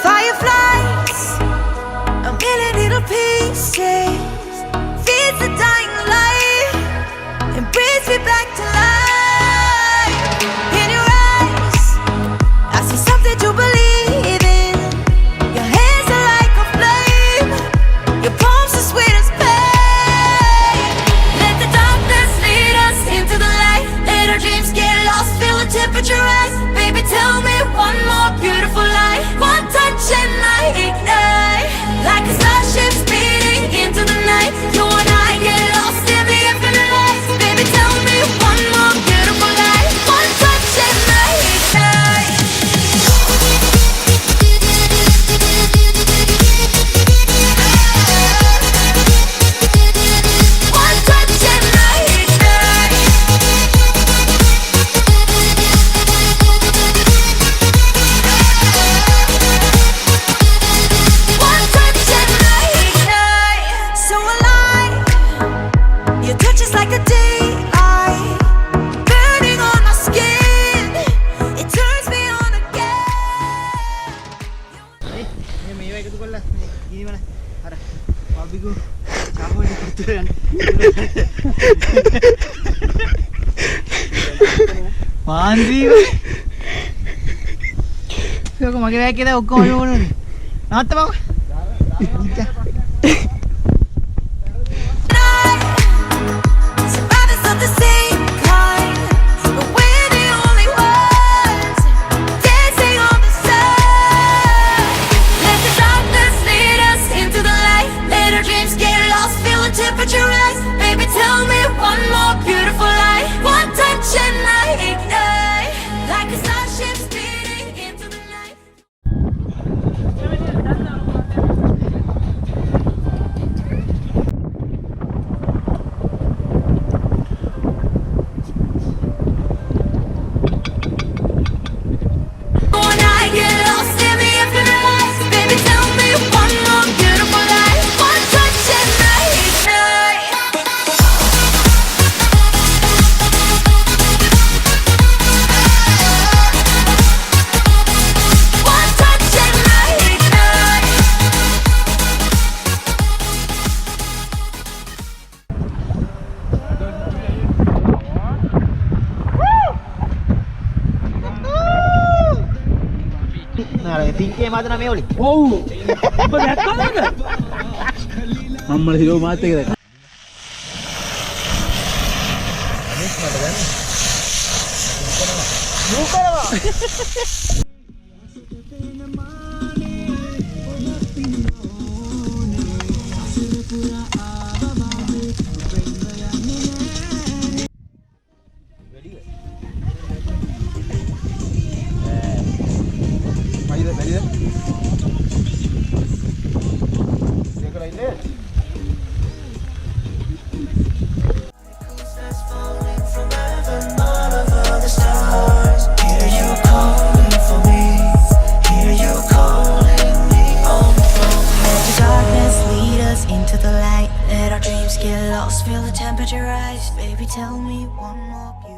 Fireflies, a million little pieces, feeds the dying light and brings me back to life. In your eyes, I see something to believe in. Your hands are like a flame, your palms are sweet as pain. Let the darkness lead us into the light. Let our dreams get lost, feel the temperature rise. Baby, tell me one more beautiful lie. One touch and I ignite, like a starship speeding into the night. You and I get lost in the infinite light. Baby, tell me one more beautiful lie. One touch and I ignite. One touch and I ignite. One touch and I ignite. So alive, your touch is like a daylight, burning on my skin. It turns me on again. මේවා එකතු කරලා ගිනිවල අර බබිකු සාපෝනේ පුතුරන් පාන්දීව ඒක මගේ bag එකේ ඔක්කොම ඕනේ නවත්තපන් Survivors of the same kind, but we're the only ones dancing on the side. Let the darkness lead us into the light. Let our dreams get lost, feel the temperature rise. Baby, tell me one more beautiful lie. One touch and I ignite, like a starship speeding into the night. When I get lost in the infinite lights, baby, tell me one more beautiful lie. One touch and I ignite. One touch and I ignite. නාර තින්කේ මාදන මේ ඔලි ඔව් ඔබ දැක්කද මම්මල hero මාත් එක දැක්ක Get lost, feel the temperature rise. Baby, tell me one more beautiful